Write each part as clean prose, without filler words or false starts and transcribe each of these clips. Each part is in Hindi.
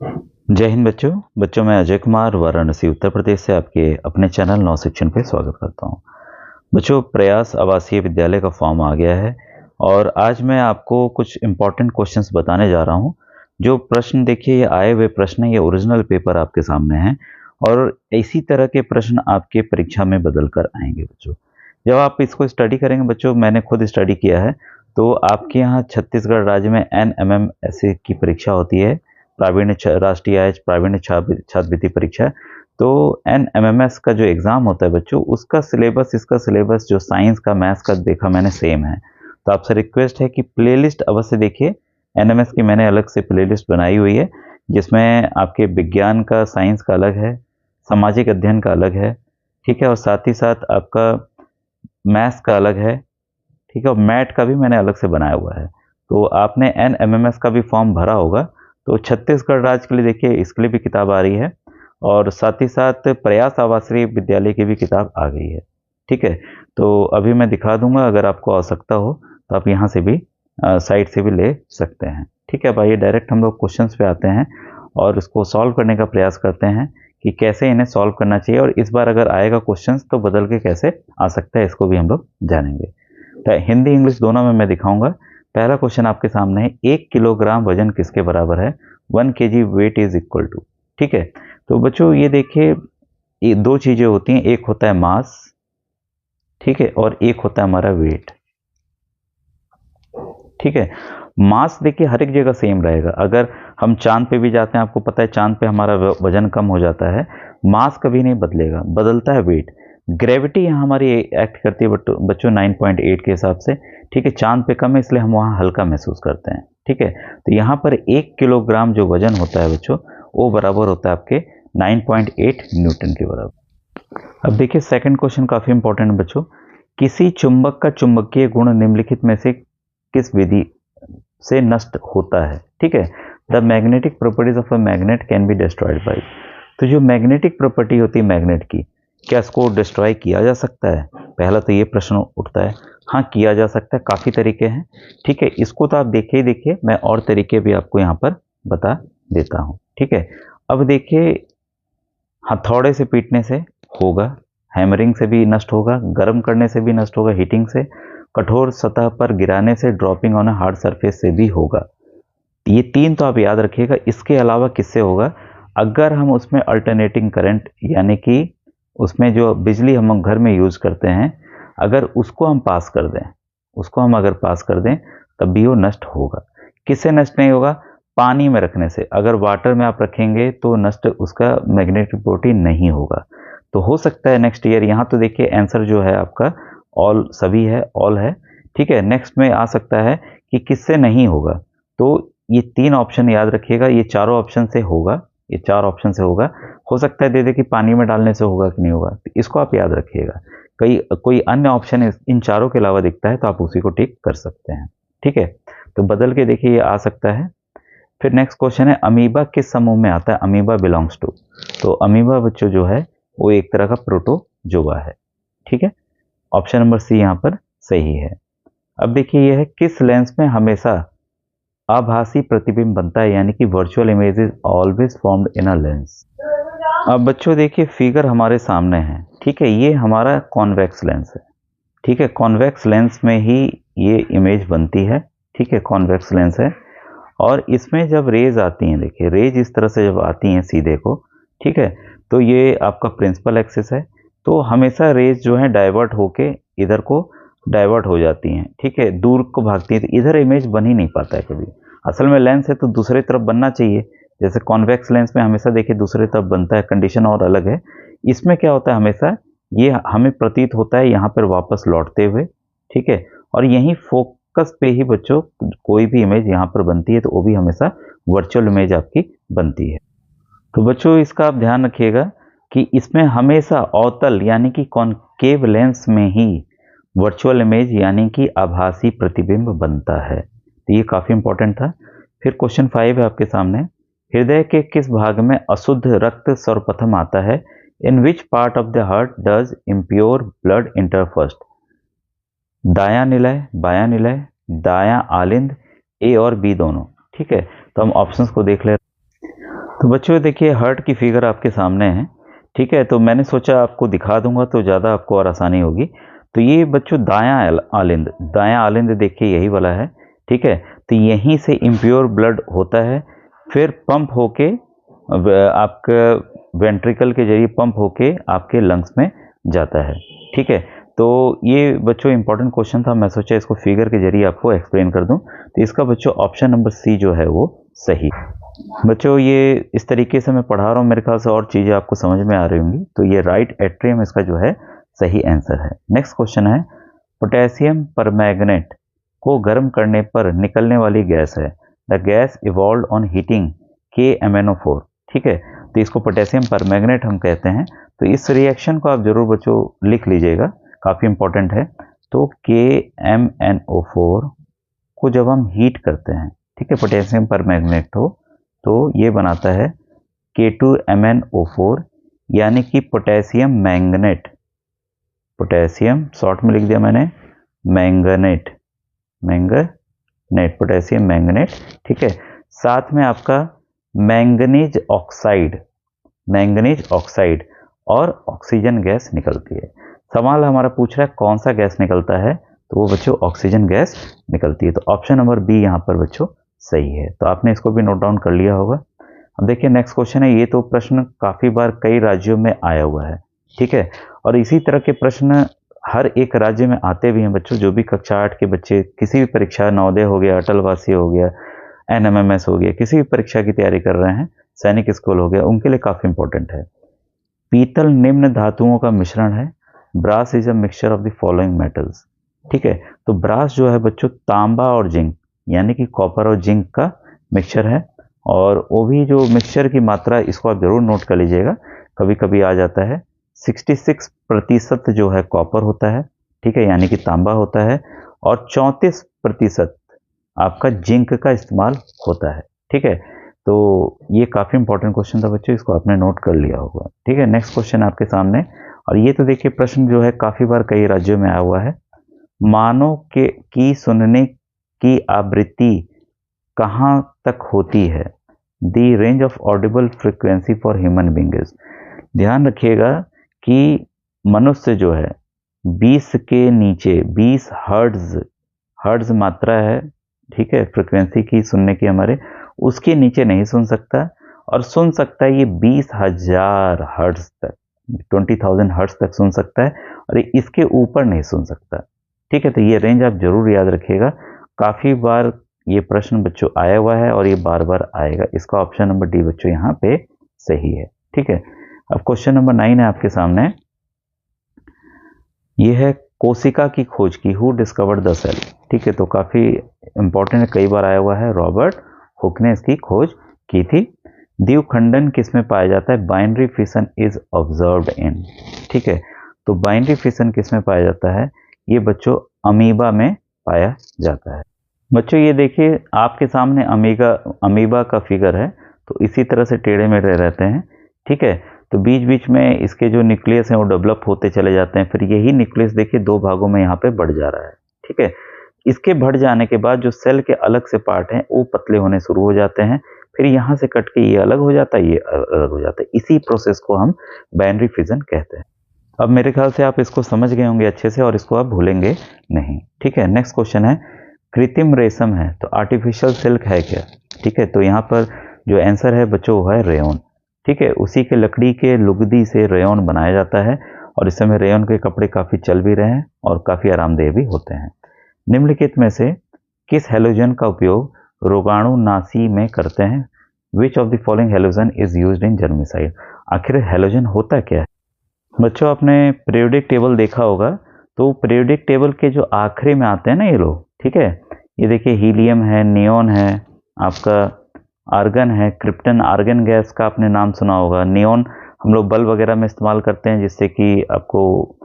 जय हिंद बच्चों मैं अजय कुमार वाराणसी उत्तर प्रदेश से आपके अपने चैनल नव शिक्षण पे स्वागत करता हूं। बच्चों, प्रयास आवासीय विद्यालय का फॉर्म आ गया है और आज मैं आपको कुछ इम्पोर्टेंट क्वेश्चंस बताने जा रहा हूं। जो प्रश्न देखिए, ये आए हुए प्रश्न, ये ओरिजिनल पेपर आपके सामने हैं और इसी तरह के प्रश्न आपके परीक्षा में बदल कर आएंगे। बच्चों, जब आप इसको स्टडी करेंगे, बच्चों मैंने खुद स्टडी किया है, तो आपके यहाँ छत्तीसगढ़ राज्य में NMM की परीक्षा होती है, प्रावीण्य राष्ट्रीय आय प्रावीण्य छात्रवृत्ति परीक्षा। तो NMMS का जो एग्ज़ाम होता है बच्चों, उसका सिलेबस, इसका सिलेबस जो साइंस का मैथ्स का देखा मैंने सेम है। तो आपसे रिक्वेस्ट है कि प्लेलिस्ट अवश्य देखिए। NMS की मैंने अलग से प्लेलिस्ट बनाई हुई है, जिसमें आपके विज्ञान का, साइंस का अलग है, सामाजिक अध्ययन का अलग है, ठीक है, और साथ ही साथ आपका मैथ्स का अलग है, ठीक है, और मैथ का भी मैंने अलग से बनाया हुआ है। तो आपने NMMS का भी फॉर्म भरा होगा, तो छत्तीसगढ़ राज्य के लिए देखिए इसके लिए भी किताब आ रही है और साथ ही साथ प्रयास आवासीय विद्यालय की भी किताब आ गई है, ठीक है। तो अभी मैं दिखा दूंगा, अगर आपको आवश्यकता हो तो आप यहाँ से भी साइट से भी ले सकते हैं, ठीक है। भाई, डायरेक्ट हम लोग क्वेश्चंस पे आते हैं और इसको सॉल्व करने का प्रयास करते हैं कि कैसे इन्हें सॉल्व करना चाहिए, और इस बार अगर आएगा क्वेश्चंस तो बदल के कैसे आ सकता है, इसको भी हम लोग जानेंगे। तो हिंदी इंग्लिश दोनों में मैं दिखाऊंगा। पहला क्वेश्चन आपके सामने है, 1 किलोग्राम वजन किसके बराबर है? 1 kg weight is equal to, ठीक है। तो बच्चों ये देखिए, ये दो चीजें होती हैं, एक होता है मास, ठीक है, और एक होता है हमारा वेट, ठीक है। मास देखिए हर एक जगह सेम रहेगा। अगर हम चांद पे भी जाते हैं, आपको पता है चांद पे हमारा वजन कम हो जाता है, मास कभी नहीं बदलेगा, बदलता है वेट। ग्रेविटी यहाँ हमारी एक्ट करती है बच्चों 9.8 के हिसाब से, ठीक है। चांद पे कम है इसलिए हम वहाँ हल्का महसूस करते हैं, ठीक है। तो यहाँ पर 1 किलोग्राम जो वजन होता है बच्चों, वो बराबर होता है आपके 9.8 न्यूटन के बराबर। अब देखिए सेकंड क्वेश्चन काफी इंपॉर्टेंट बच्चों, किसी चुंबक का चुंबकीय गुण निम्नलिखित में से किस विधि से नष्ट होता है, ठीक है। The magnetic properties of a magnet can be destroyed by. तो जो मैग्नेटिक प्रॉपर्टी होती है मैग्नेट की, क्या इसको डिस्ट्रॉय किया जा सकता है? पहला तो ये प्रश्न उठता है। हाँ, किया जा सकता है, काफ़ी तरीके हैं, ठीक है। इसको तो आप देखिए ही देखिए, मैं और तरीके भी आपको यहाँ पर बता देता हूँ, ठीक है। अब देखिए, हथौड़े से पीटने से होगा, हैमरिंग से भी नष्ट होगा, गर्म करने से भी नष्ट होगा, हीटिंग से, कठोर सतह पर गिराने से, dropping on a hard surface से भी होगा। ये तीन तो आप याद रखिएगा। इसके अलावा किससे होगा? अगर हम उसमें अल्टरनेटिंग करंट, यानी कि उसमें जो बिजली हम घर में यूज करते हैं, अगर उसको हम पास कर दें, उसको हम अगर पास कर दें, तब भी वो नष्ट होगा। किससे नष्ट नहीं होगा? पानी में रखने से। अगर वाटर में आप रखेंगे तो नष्ट उसका मैग्नेटिक प्रॉपर्टी नहीं होगा। तो हो सकता है नेक्स्ट ईयर। यहाँ तो देखिए आंसर जो है आपका ऑल, सभी है, ऑल है, ठीक है। नेक्स्ट में आ सकता है कि किससे नहीं होगा। तो ये तीन ऑप्शन याद रखिएगा, ये चारों ऑप्शन से होगा, ये चार ऑप्शन से होगा। हो सकता है दे दे कि पानी में डालने से होगा कि नहीं होगा, तो इसको आप याद रखिएगा। कोई अन्य ऑप्शन इन चारों के अलावा दिखता है तो आप उसी को टिक कर सकते हैं, ठीक है। तो बदल के देखिए, ये आ सकता है। फिर नेक्स्ट क्वेश्चन है, अमीबा किस समूह में आता है? Amoeba belongs to. तो अमीबा बच्चों जो है वो एक तरह का प्रोटोजोआ है, ठीक है। ऑप्शन नंबर सी यहाँ पर सही है। अब देखिए, यह है किस लेंस में हमेशा आभासी प्रतिबिंब बनता है, यानी कि virtual image is always formed in a lens. अब बच्चों देखिए, फिगर हमारे सामने है, ठीक है। ये हमारा कॉन्वेक्स लेंस है, ठीक है। कॉन्वेक्स लेंस में ही ये इमेज बनती है, ठीक है। कॉन्वेक्स लेंस है और इसमें जब रेज आती हैं, देखिए रेज इस तरह से जब आती हैं सीधे को, ठीक है, तो ये आपका प्रिंसिपल एक्सिस है। तो हमेशा रेज जो है डाइवर्ट होके इधर को डाइवर्ट हो जाती हैं, ठीक है, दूर को भागती है, तो इधर इमेज बन ही नहीं पाता है कभी। असल में लेंस है तो दूसरी तरफ बनना चाहिए, जैसे कॉन्वेक्स लेंस में हमेशा देखिए दूसरी तरफ बनता है, कंडीशन और अलग है। इसमें क्या होता है, हमेशा ये हमें प्रतीत होता है यहाँ पर वापस लौटते हुए, ठीक है। और यहीं फोकस पे ही बच्चों कोई भी इमेज यहाँ पर बनती है, तो वो भी हमेशा वर्चुअल इमेज आपकी बनती है। तो बच्चों इसका आप ध्यान रखिएगा कि इसमें हमेशा अवतल यानी कि कॉनकेव लेंस में ही वर्चुअल इमेज यानी कि आभासी प्रतिबिंब बनता है। तो ये काफ़ी इंपॉर्टेंट था। फिर क्वेश्चन 5 है आपके सामने, हृदय के किस भाग में अशुद्ध रक्त सर्वप्रथम आता है? In which part of the heart does impure blood enter first? दायां निलय, बायां निलय, दायां आलिंद, ए और बी दोनों, ठीक है। तो हम ऑप्शंस को देख ले। तो बच्चों देखिए हार्ट की फिगर आपके सामने है, ठीक है। तो मैंने सोचा आपको दिखा दूंगा तो ज़्यादा आपको और आसानी होगी। तो ये बच्चों दायां आलिंद देखिए यही वाला है, ठीक है। तो यहीं से इम्प्योर ब्लड होता है, फिर पंप होके आपका वेंट्रिकल के जरिए पंप होके आपके लंग्स में जाता है, ठीक है। तो ये बच्चों इंपॉर्टेंट क्वेश्चन था, मैं सोचा इसको फिगर के जरिए आपको एक्सप्लेन कर दूं। तो इसका बच्चों ऑप्शन नंबर सी जो है वो सही। बच्चों ये इस तरीके से मैं पढ़ा रहा हूँ, मेरे ख्याल से और चीज़ें आपको समझ में आ रही होंगी। तो ये राइट एट्रियम इसका जो है सही आंसर है। नेक्स्ट क्वेश्चन है, पोटेशियम परमैंगनेट को गर्म करने पर निकलने वाली गैस है। The gas evolve on heating KMnO4, ठीक है। तो इसको पोटेशियम परमैंगनेट हम कहते हैं। तो इस रिएक्शन को आप जरूर बच्चों लिख लीजिएगा, काफ़ी इंपॉर्टेंट है। तो KMnO4 को जब हम हीट करते हैं, ठीक है, पोटेशियम परमैंगनेट हो तो ये बनाता है K2MnO4, यानी कि पोटेशियम मैंगनेट। पोटेशियम शॉर्ट में लिख दिया मैंने, मैंगनेट पोटेशियम मैंगनेट, ठीक है। साथ में आपका मैंगनीज ऑक्साइड और ऑक्सीजन गैस निकलती है। सवाल हमारा पूछ रहा है कौन सा गैस निकलता है, तो वो बच्चों ऑक्सीजन गैस निकलती है। तो ऑप्शन नंबर बी यहाँ पर बच्चों सही है। तो आपने इसको भी नोट डाउन कर लिया होगा। अब देखिए नेक्स्ट क्वेश्चन है, ये तो प्रश्न काफ़ी बार कई राज्यों में आया हुआ है, ठीक है। और इसी तरह के प्रश्न हर एक राज्य में आते भी हैं बच्चों। जो भी कक्षा 8 के बच्चे किसी भी परीक्षा, नवोदय हो गया, अटलवासी हो गया, NMMS हो गया, किसी भी परीक्षा की तैयारी कर रहे हैं, सैनिक स्कूल हो गया, उनके लिए काफ़ी इंपॉर्टेंट है। पीतल निम्न धातुओं का मिश्रण है। Brass is a mixture of the following metals, ठीक है। तो ब्रास जो है बच्चों तांबा और जिंक, यानी कि कॉपर और जिंक का मिक्सचर है। और वो भी जो मिक्सचर की मात्रा, इसको आप जरूर नोट कर लीजिएगा, कभी कभी आ जाता है। 66% जो है कॉपर होता है, ठीक है, यानी कि तांबा होता है, और 34% आपका जिंक का इस्तेमाल होता है, ठीक है। तो ये काफ़ी इंपॉर्टेंट क्वेश्चन था बच्चों, इसको आपने नोट कर लिया होगा, ठीक है। नेक्स्ट क्वेश्चन आपके सामने, और ये तो देखिए प्रश्न जो है काफ़ी बार कई राज्यों में आया हुआ है। मानव की सुनने की आवृत्ति कहाँ तक होती है? The range of audible frequency for human beings. ध्यान रखिएगा कि मनुष्य जो है 20 के नीचे, 20 हर्ट्ज मात्रा है, ठीक है, फ्रिक्वेंसी की सुनने की हमारे, उसके नीचे नहीं सुन सकता। और सुन सकता है ये 20,000 हर्ट्ज तक, 20,000 हर्ट्ज तक सुन सकता है, और इसके ऊपर नहीं सुन सकता, ठीक है। तो ये रेंज आप जरूर याद रखिएगा, काफ़ी बार ये प्रश्न बच्चों आया हुआ है और ये बार बार आएगा। इसका ऑप्शन नंबर डी बच्चों यहाँ पे सही है, ठीक है। अब क्वेश्चन नंबर 9 है आपके सामने, ये है कोशिका की खोज की। हु डिस्कवर्ड द सेल, ठीक है। तो काफ़ी इंपॉर्टेंट है, कई बार आया हुआ है। रॉबर्ट हुक ने इसकी खोज की थी। द्विखंडन किस में पाया जाता है? Binary fission is observed in, ठीक है। तो बाइनरी फिशन किस में पाया जाता है? ये बच्चों अमीबा में पाया जाता है। बच्चों ये देखिए आपके सामने अमीबा का फिगर है, तो इसी तरह से टेढ़े मेढ़े रहते हैं, ठीक है। तो बीच बीच में इसके जो न्यूक्लियस हैं वो डेवलप होते चले जाते हैं, फिर यही न्यूक्लियस देखिए दो भागों में यहाँ पे बढ़ जा रहा है, ठीक है। इसके बढ़ जाने के बाद जो सेल के अलग से पार्ट हैं वो पतले होने शुरू हो जाते हैं, फिर यहाँ से कट के ये अलग हो जाता है, ये अलग हो जाता है। इसी प्रोसेस को हम बाइनरी फिजन कहते हैं। अब मेरे ख्याल से आप इसको समझ गए होंगे अच्छे से, और इसको आप भूलेंगे नहीं, ठीक है। नेक्स्ट क्वेश्चन है, कृत्रिम रेशम है तो आर्टिफिशियल सिल्क है क्या, ठीक है। तो यहाँ पर जो आंसर है बच्चों वो है रेयन, ठीक है। उसी के लकड़ी के लुगदी से रेयन बनाया जाता है, और इस समय रेयन के कपड़े काफ़ी चल भी रहे हैं और काफ़ी आरामदेह भी होते हैं। निम्नलिखित में से किस हैलोजन का उपयोग रोगाणुनाशी में करते हैं? Which of the following halogen is used in germicide. आखिर हैलोजन होता क्या है? बच्चों आपने पीरियोडिक टेबल देखा होगा, तो पीरियोडिक टेबल के जो आखिरी में आते हैं ना ये लोग, ठीक है। ये देखिए हीलियम है, नियोन है, आपका आर्गन है, क्रिप्टन, आर्गन गैस का आपने नाम सुना होगा। नियोन हम लोग बल्ब वगैरह में इस्तेमाल करते हैं, जिससे कि आपको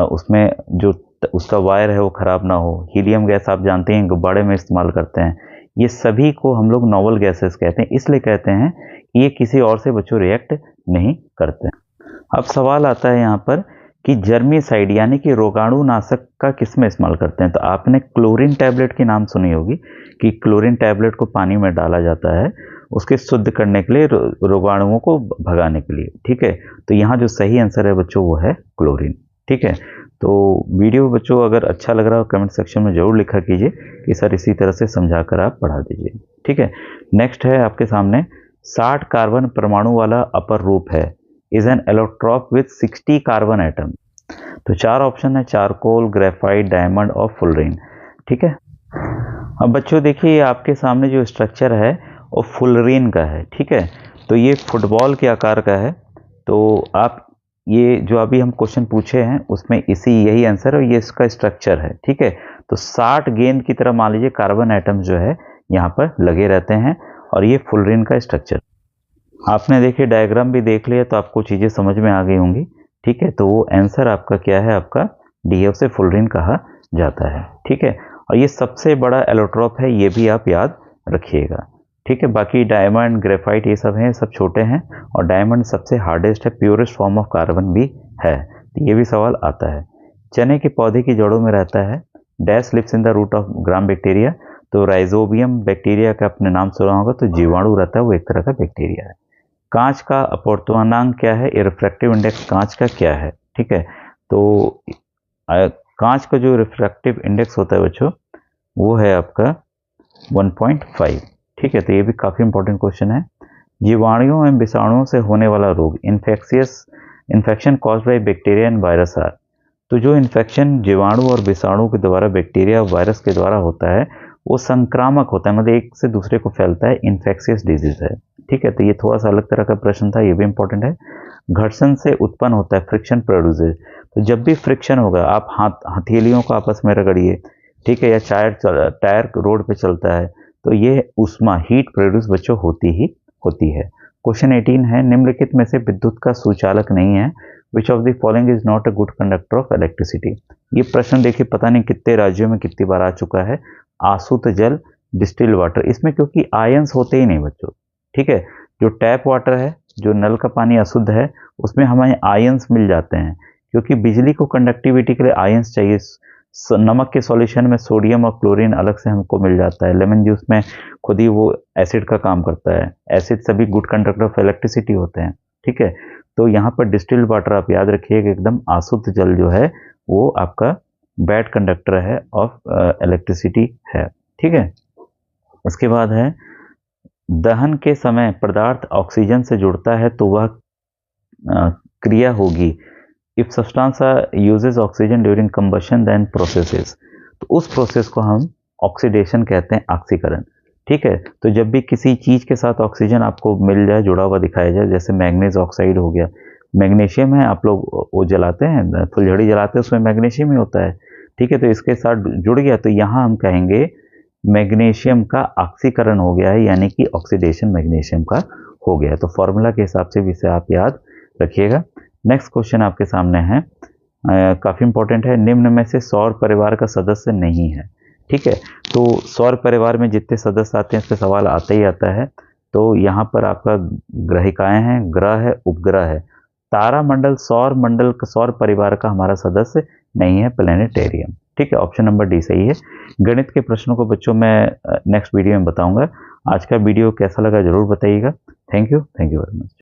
उसमें जो उसका वायर है वो ख़राब ना हो। हीलियम गैस आप जानते हैं गुब्बारे में इस्तेमाल करते हैं। ये सभी को हम लोग नोवल गैसेस कहते हैं, इसलिए कहते हैं कि ये किसी और से बच्चों रिएक्ट नहीं करते। अब सवाल आता है यहाँ पर कि जर्मिसाइड यानी कि रोगाणुनाशक का किस में इस्तेमाल करते हैं? तो आपने क्लोरीन टैबलेट की नाम सुनी होगी कि क्लोरीन टैबलेट को पानी में डाला जाता है, उसके शुद्ध करने के लिए, रोगाणुओं को भगाने के लिए। ठीक है, तो यहाँ जो सही आंसर है बच्चों वो है क्लोरीन। ठीक है, तो वीडियो बच्चों अगर अच्छा लग रहा हो कमेंट सेक्शन में जरूर लिखा कीजिए कि सर इसी तरह से समझाकर आप पढ़ा दीजिए। ठीक है, नेक्स्ट है आपके सामने 60 कार्बन परमाणु वाला अपर रूप है, is an allotrope with 60 carbon atom. तो 4 ऑप्शन है, चारकोल, ग्रेफाइट, डायमंड और फुलरीन। ठीक है, अब बच्चों देखिए आपके सामने जो स्ट्रक्चर है वो फुलरीन का है। ठीक है, तो ये फुटबॉल के आकार का है। तो आप ये जो अभी हम क्वेश्चन पूछे हैं उसमें यही आंसर है, ये इसका स्ट्रक्चर है। ठीक है, तो 60 गेंद की तरह मान लीजिए कार्बन एटम्स जो है यहाँ पर लगे रहते हैं और ये फुलरीन का स्ट्रक्चर। आपने देखिए डायग्राम भी देख लिया तो आपको चीज़ें समझ में आ गई होंगी। ठीक है, तो वो आंसर आपका क्या है, आपका डी है, उसे फुलरीन कहा जाता है। ठीक है, और ये सबसे बड़ा एलोट्रॉप है, ये भी आप याद रखिएगा। ठीक है, बाकी डायमंड, ग्रेफाइट ये सब हैं, सब छोटे हैं, और डायमंड सबसे हार्डेस्ट है, प्योरेस्ट फॉर्म ऑफ कार्बन भी है। तो ये भी सवाल आता है। चने के पौधे की जड़ों में रहता है, dash lives in the root of gram bacteria. तो राइजोबियम बैक्टीरिया का अपने नाम सुना होगा, तो जीवाणु रहता है, वो एक तरह का बैक्टीरिया है। कांच का अपवर्तनांक क्या है, रिफ्रैक्टिव इंडेक्स कांच का क्या है। ठीक है, तो कांच का जो रिफ्रैक्टिव इंडेक्स होता है बच्चों वो है आपका 1.5। ठीक है, तो ये भी काफ़ी इंपॉर्टेंट क्वेश्चन है। जीवाणुओं एवं विषाणुओं से होने वाला रोग, infection caused by bacteria and virus are. तो जो इन्फेक्शन जीवाणु और विषाणु के द्वारा, बैक्टीरिया और वायरस के द्वारा होता है वो संक्रामक होता है, मतलब एक से दूसरे को फैलता है, इन्फेक्शियस डिजीज है। ठीक है, तो ये थोड़ा सा अलग तरह का प्रश्न था, ये भी इंपॉर्टेंट है। घर्षण से उत्पन्न होता है, फ्रिक्शन प्रोड्यूसेस। तो जब भी फ्रिक्शन होगा, आप हथेलियों को आपस में रगड़िए, ठीक है, या टायर रोड पे चलता है, तो ये उष्मा, हीट प्रोड्यूस बच्चों होती है। क्वेश्चन 18 है, निम्नलिखित में से विद्युत का सुचालक नहीं है, which of the following is not a good conductor of electricity. ये प्रश्न देखिए पता नहीं कितने राज्यों में कितनी बार आ चुका है। आसुत जल, डिस्टिल्ड वाटर, इसमें क्योंकि आयंस होते ही नहीं बच्चों। ठीक है, जो टैप वाटर है, जो नल का पानी अशुद्ध है, उसमें हमें आयंस मिल जाते हैं, क्योंकि बिजली को कंडक्टिविटी के लिए आयंस चाहिए। नमक के सॉल्यूशन में सोडियम और क्लोरीन अलग से हमको मिल जाता है। लेमन जूस में खुद ही वो एसिड का काम करता है। एसिड सभी गुड कंडक्टर ऑफ इलेक्ट्रिसिटी होते हैं। ठीक है, तो यहाँ पर डिस्टिल्ड वाटर आप याद रखिएगा, एकदम अशुद्ध जल जो है वो आपका बैड कंडक्टर है ऑफ इलेक्ट्रिसिटी है। ठीक है, उसके बाद है दहन के समय पदार्थ ऑक्सीजन से जुड़ता है तो वह क्रिया होगी। If substance uses oxygen during combustion then processes. तो उस प्रोसेस को हम ऑक्सीडेशन कहते हैं, ऑक्सीकरण। ठीक है, तो जब भी किसी चीज के साथ ऑक्सीजन आपको मिल जाए, जुड़ा हुआ दिखाया जाए, जैसे मैग्नीज ऑक्साइड हो गया, मैग्नीशियम है, आप लोग वो जलाते हैं, फुलझड़ी जलाते हैं, उसमें मैग्नीशियम ही होता है। ठीक है, तो इसके साथ जुड़ गया तो यहाँ हम कहेंगे मैग्नीशियम का ऑक्सीकरण हो गया है, यानी कि ऑक्सीडेशन मैग्नीशियम का हो गया है। तो फॉर्मूला के हिसाब से भी इसे आप याद रखिएगा। नेक्स्ट क्वेश्चन आपके सामने है, काफ़ी इंपॉर्टेंट है, निम्न में से सौर परिवार का सदस्य नहीं है। ठीक है, तो सौर परिवार में जितने सदस्य आते हैं इस पर सवाल आता ही आता है। तो यहाँ पर आपका ग्रहिकाएं हैं, ग्रह है, उपग्रह है। तारामंडल सौर मंडल का, सौर परिवार का हमारा सदस्य नहीं है, प्लेनेटेरियम। ठीक है, ऑप्शन नंबर डी सही है। गणित के प्रश्नों को बच्चों मैं नेक्स्ट वीडियो में बताऊंगा। आज का वीडियो कैसा लगा जरूर बताइएगा। Thank you very much.